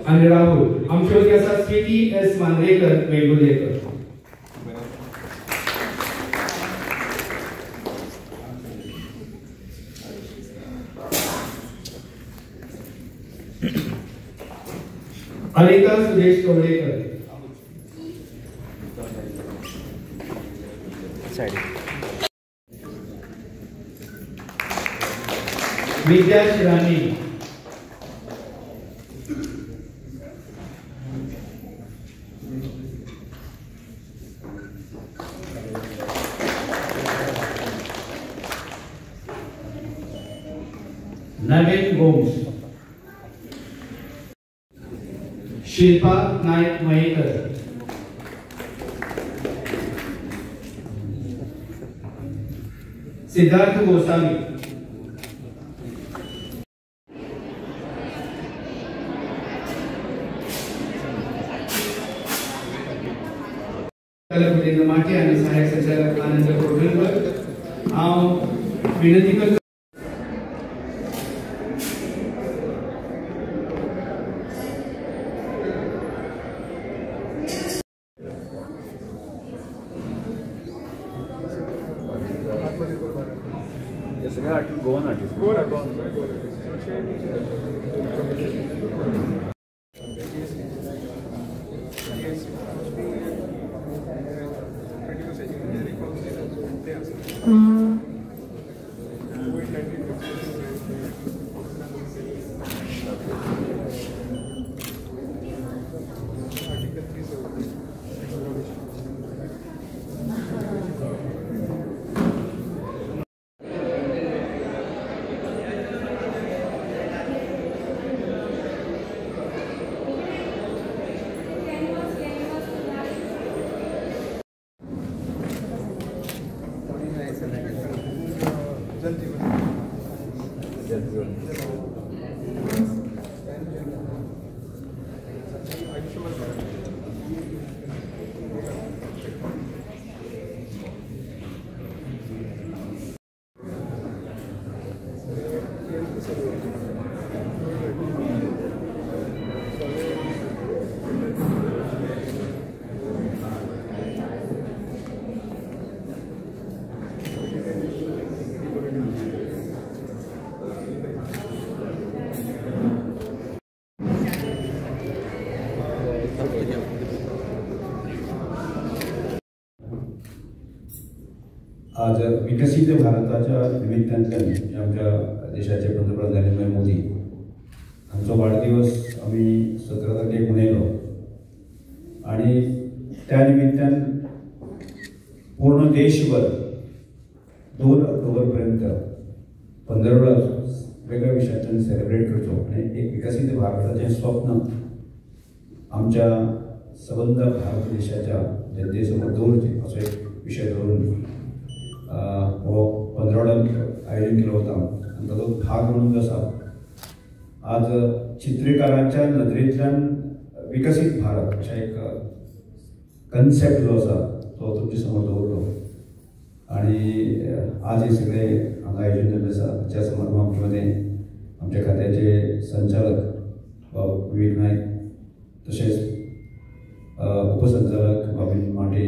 आणि राहुल आमच्या असा स्वीटी एस मांद्रेकर वेंगुर्लेकर. अनिता सुरेश कवडेकर. विद्या शिरानी. नवीन गोम्स. शिल्पा नाईक मयेकर. सिद्धार्थ गोसावी. कलाकृतींना माटे आणि सहाय्यक संचालक आनंद कोरडकर. विनंती करतो गोवन आर्टिस्ट आज विकसित भारताच्या निमित्तान आमच्या देशाचे पंतप्रधान नरेंद्र मोदी हांचो वाढदिवस आम्ही 17 तारखेक मनयलो आणि त्या निमित्तान पूर्ण देशभर 2 ऑक्टोबर पर्यंत 15 वेगळ्या विषयातून सेलिब्रेट करतो आणि एक विकसित भारताचे स्वप्न आमच्या संबंध भारत देशाच्या जनतेसमोर दवरचे असो एक विषय धरून हो 15 आयोजन केलो होता आणि ताचो भाग म्हणून जो आसा आज चित्रकाराच्या नदरेंतल्यान विकसित भारत अशा एक कन्सेप्ट जो आसा तो तुमचे समोर दवरलो आणि आज हे सगळे हांगा आयोजन जाल्ले आसा त्या समारंभामध्ये आमच्या खात्याचे संचालक विवेक नायक तशेंच उपसंचालक बाबी माटे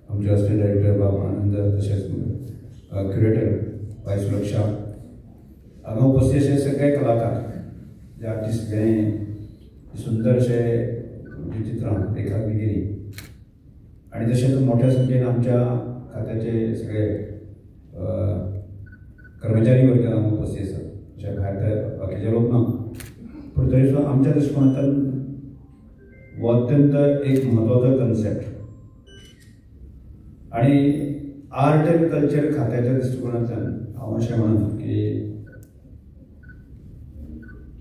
आमचे असिस्टंट डायरेक्टर बाब आनंद तशेंच क्युरेटर वाय सुरक्षा हांगा उपस्थित असे सगळे कलाकार जे आर्टिस्ट सगळे सुंदर असे चित्रां रेखाटणी केली आणि तशेंच मोठ्या संख्येन आमच्या खात्याचे सगळे कर्मचारी वर्ग हांगा उपस्थित आसात अशे भायर बाकीचे लोक ना पूण तरी सुद्दां आमच्या दृश्टिकोनांतल्यान हो अत्यंत एक म्हत्वाचो कन्सेप्ट आणि आर्ट एंड कल्चर खात्याच्या दृश्टिकोनांतल्यान हांव अशें म्हणन की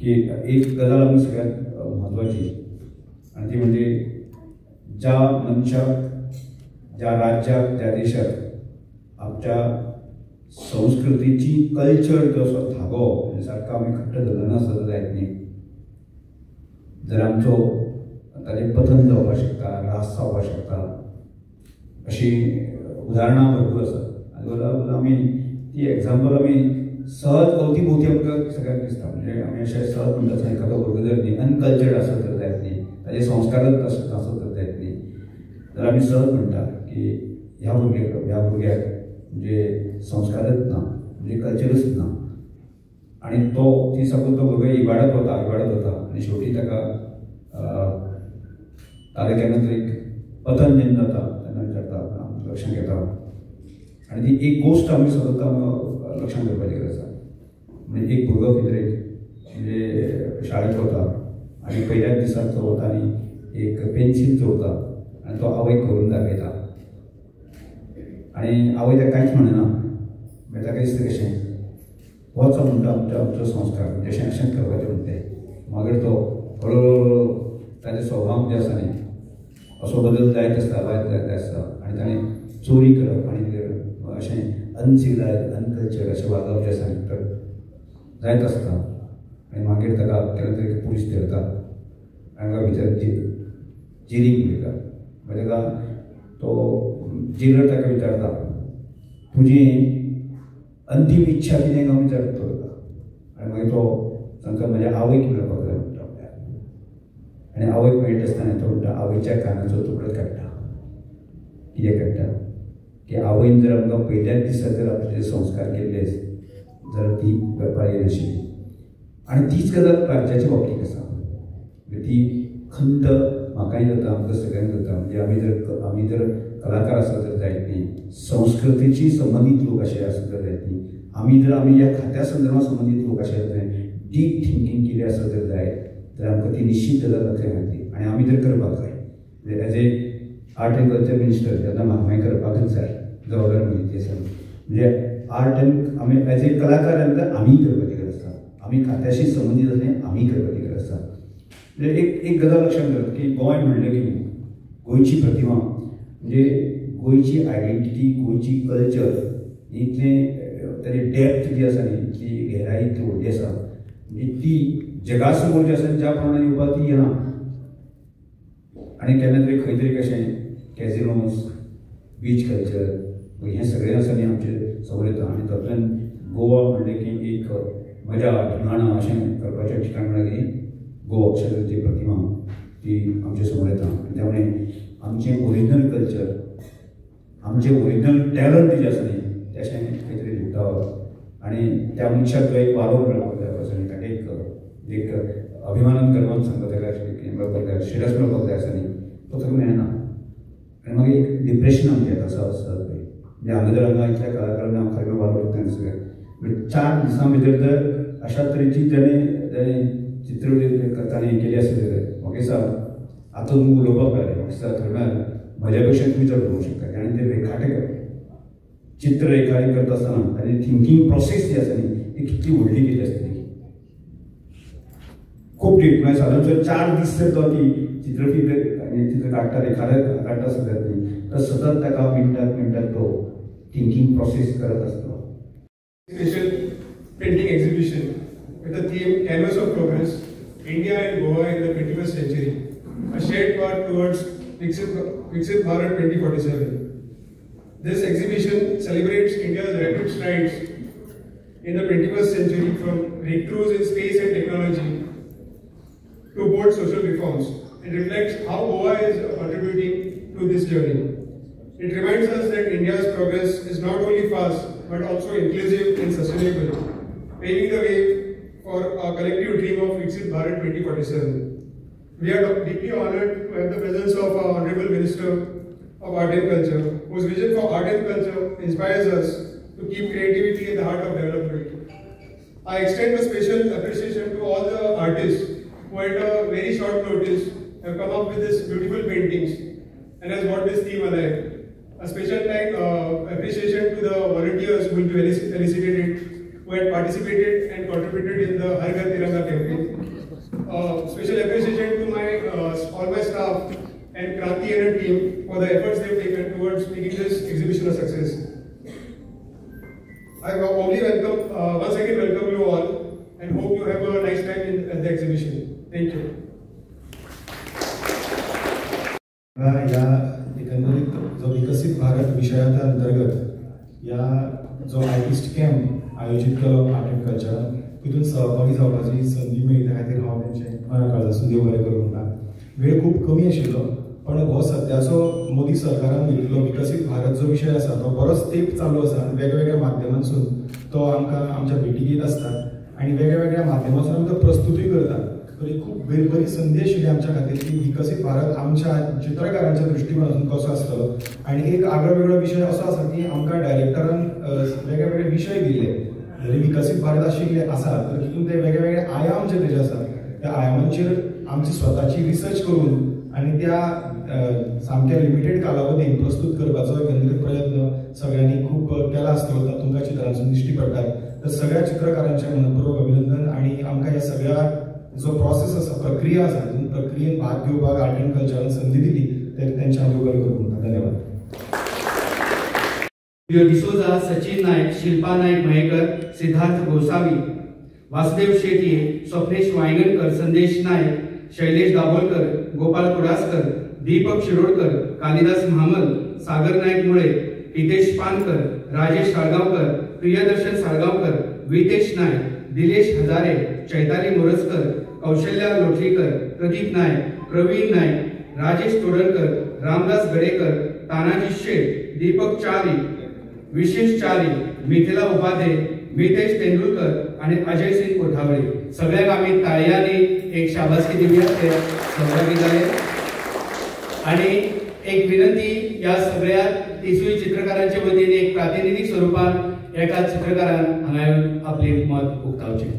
एक गजाल आमी सगळ्यांत म्हत्वाची आणि ती म्हणजे ज्या मनशाक ज्या राज्याक ज्या देशाक आमच्या संस्कृतीची कल्चर जो असो धागो सारको आमी घट्ट धरून आसत जायत न्ही जर आमचो ताचें पतन जावपाक शकता रास जावपाक शकता अशी उदाहरणां भरपूर आसात आनी आमी ती एग्जाम्पल आमी सहज अवती आमकां सगळ्यांक दिसता म्हणजे आमी अशें सहज म्हणटा एखादो भुरगो जर न्ही अनकल्चर्ड आसत तर जायत न्ही ताजे संस्कारच आसत तर जायत न्ही जाल्यार आमी सहज म्हणटा की ह्या भुरग्याक म्हणजे संस्कारच ना म्हणजे कल्चरच ना आणि ती साकून तो भुरगो इबाडत वता आनी शेवटी ताका ताका केन्ना तरी पतन जेन्ना जाता तेन्ना विचारता लक्षांत येता आनी ती एक गोश्ट आमी सतत लक्षांत दवरपाची गरज आसा म्हणजे एक भुरगो कितें म्हणजे शाळेंत वता आनी पयल्याच दिसाक तो वता आनी एक पेन्सील चोरता आनी तो आवयक करून दाखयता आनी आवय ताका कांयच म्हणना मागीर ताका दिसता कशें होच म्हणटा आमचो संस्कार म्हणजे अशेंच करपाचें म्हणटे मागीर तो हळू ताजे स्वभाव जे आसा न्ही असो बदल जायत आसता जायत आसता आनी ताणें चोरी करप आनी अशें अनसिविलायज अनकल्चर अशें वागप जें आसा तर जायत आसता आनी मागीर ताका केन्ना तरी पुलीस धरता आनी ताका भितर जेलीक वयता मागीर ताका तो जेलर ताका विचारता तुजी अंतीम इच्छा कितें काय विचारता आनी मागीर तो तांकां म्हज्या आवयक मेळपाक जाय म्हणटा आनी आवयक मेळटा आसतना तो म्हणटा आवयच्या कानाचो तुकडो काडटा कितें काडटा की आवयन जर आमकां पयल्याच दिसा जर आपले संस्कार केल्ले जाल्यार ती वेपारी नाशिल्ली आनी तीच गजाल राज्याच्या बाबतींत आसा ती खंत म्हाकाय जाता आमकां सगळ्यांक जाता म्हणजे आमी जर कलाकार आसत तर जायत न्ही संस्कृतीची संबंदीत लोक अशे आसत तर जायत न्ही आमी ह्या खात्या संदर्भात संबंदीत लोक अशे जाय डीप थिंकींग केली आसत तर जायत तर आमकां ती निश्चित गजाल लक्षांत येतली आनी आमी जर करपाक जाय म्हणजे as a art end culture minister तेन्ना म्हाका करपाकच जाय जबाबदार म्हणजे आसा म्हणजे आर्ट एंड आमी एज ए कलाकार आमी करपाची गरज आसा आमी खात्याशी संबंदीत असलें आमी करपाची गरज आसा म्हणजे एक गजाल लक्षांत दवरत की गोंय म्हणलें की गोंयची प्रतिमा म्हणजे गोंयची आयडेंटिटी गोंयची कल्चर इतलें ताची डेप्थ जी आसा न्ही इतली गहराई इतली व्हडली आसा म्हणजे ती जगा समोर जी आसा ज्या प्रमाणे येवपाक ती येना आनी केन्ना तरी खंय तरी कशें कॅझिनोज बीच कल्चर हें सगळें आसा न्ही आमचे समोर येता आनी तातूंतल्यान गोवा म्हणलें की एक मजा ठिकाणां अशें करपाचें ठिकाण म्हणल्यार की गोवा अक्षराची प्रतिमा ती आमचे समोर येता आनी त्यामुळे आमचें ओरिजिनल कल्चर आमचें ओरिजिनल टॅलंट जें आसा न्ही तेशें खंय तरी लुटावप आनी त्या मनशाक जो एक वालोर मेळपाक जाय आसा न्ही ताका एक अभिमानान गर्वान सांगता ताका मेळपाक जाय शिरस मेळपाक जाय आसा न्ही तो ताका मेळना आनी मागीर एक डिप्रेशन आमचें येता सहज म्हणजे हांगा जर इतल्या कलाकारांनी हांव खरें वालोर तें सगळें म्हणजे 4 दिसां भितर जर अशा तरेची जेणे चित्र ताणें केली आसली जाल्यार म्हाका दिसता आतां तुमकां उलोवपाक मेळ्ळें म्हाका दिसता थंय म्हळ्यार म्हज्या पेक्षा तुमी चड उलोवंक शकता आनी ते रेखाटे चित्र रेखाटन करता आसतना ताची थिंकींग प्रोसेस जी आसा न्ही ती कितली व्हडली केली आसतली खूब डीप म्हणजे सादारण 4 दीस जर तो ती चित्र काडटा रेखाटन काडटा आसत न्ही तर सतत ताका मिनटाक तो थिंकींग प्रोसेस करत आसता special painting exhibition with the theme Canvas of Progress, India and Goa in the 21st Century. a shared path towards Viksit Bharat 2047. This exhibition celebrates India's rapid strides in the 21st century, from breakthroughs in space and technology to bold social reforms. It reflects how Goa is contributing to this journey. It reminds us that India's progress is not only fast but also inclusive and sustainable, paving the way for our collective dream of Viksit Bharat 2047. We are deeply honored to have the presence of our Honorable Minister of Art and Culture, whose vision for art and culture inspires us to keep creativity at the heart of development. I extend a special appreciation to all the artists who at a very short notice have come up with these beautiful paintings and has brought this theme alive. A special appreciation to the volunteers who will be felicitated, who had participated and contributed in the Har Ghar Tiranga campaign. Special appreciation to all my staff and Kranti and her team for the efforts they have taken towards making this exhibition a success. I once again welcome you all and hope you have a nice time at the exhibition. Thank you. या एकंदरीत जो विकसित भारत विषयाच्या अंतर्गत या जो artist camp आयोजित केलो आर्ट एंड कल्चरान तितून सहभागी जावपाची संधी मेळ्ळी त्या खातीर हांव तेंचे मनाकाळजासून देव बरें करूं म्हणटा। वेळ खूब कमी आशिल्लो पण हो सद्याचो मोदी सरकारान घेतिल्लो विकसित भारत जो विशय आसा तो बरोच तेंप चालू आसा। वेगवेगळ्या माध्यमांतसून तो आमकां आमच्या भेटीगीत आसता आनी वेगवेगळ्या माध्यमांतसून आमी तो प्रस्तुतूय करता। तरी खूब बरी संधी आशिल्ली आमच्या खातीर की विकसित भारत आमच्या चित्रकारांच्या दृश्टिकोनातून कसो आसतलो आनी एक आगळो विशय असो आसा की आमकां डायरेक्टरान वेगवेगळे विशय दिले जरी विकसित भारत आशिल्ले आसा तर तितून ते वेगवेगळे आयाम जे तेजे आसा त्या आयामांचेर आमची स्वताची रिसर्च करून आनी त्या सामक्या लिमिटेड कालावधीन प्रस्तुत करपाचो एकंदरीत प्रयत्न सगळ्यांनी खूब केला आसतलो तुमकां चित्रांसून दिश्टी पडटा। तर सगळ्या चित्रकारांचे मनपूर्वक अभिनंदन आनी आमकां ह्या सगळ्या जो प्रोसेस आसा प्रक्रिया आसा प्रक्रियेन भाग घेवपाक आर्ट एंड कल्चरान संधी दिली तर तेंच्या हांव बरें करूं म्हणटा। धन्यवाद। डिसोजा, सचिन नायक, शिल्पा नायक मयेकर, सिद्धार्थ गोसावी, वासुदेव शेट्ये, स्वप्नेश वायगणकर, संदेश नायक, शैलेश दाभोलकर, गोपाल कुडासकर, दीपक शिरोडकर, कालिदास महामल, सागर नायक मुळे, हितेश पानकर, राजेश साळगावकर, प्रियदर्शन साळगावकर, वितेश नायक, दिलेश हजारे, चैताली मोरजकर, कौशल्या लोटलीकर, प्रदीप नायक, प्रवीण नायक, राजेश तोडणकर, रामदास गडेकर, तानाजी शेठ, दीपक चारी, विशेष चारी, मिथिला उपाध्ये, मितेश तेंडुलकर आणि अजय सिंग कोठावळे सगळ्यांक आम्ही ताळयांनी एक शाबासकी दिवया ते सहभागी झाले। आणि एक विनंती या सगळ्या 30 चित्रकारांच्या वतीने एक प्रातिनिधिक स्वरूपात एका चित्रकारान हांगा आपले मत उक्तावचे।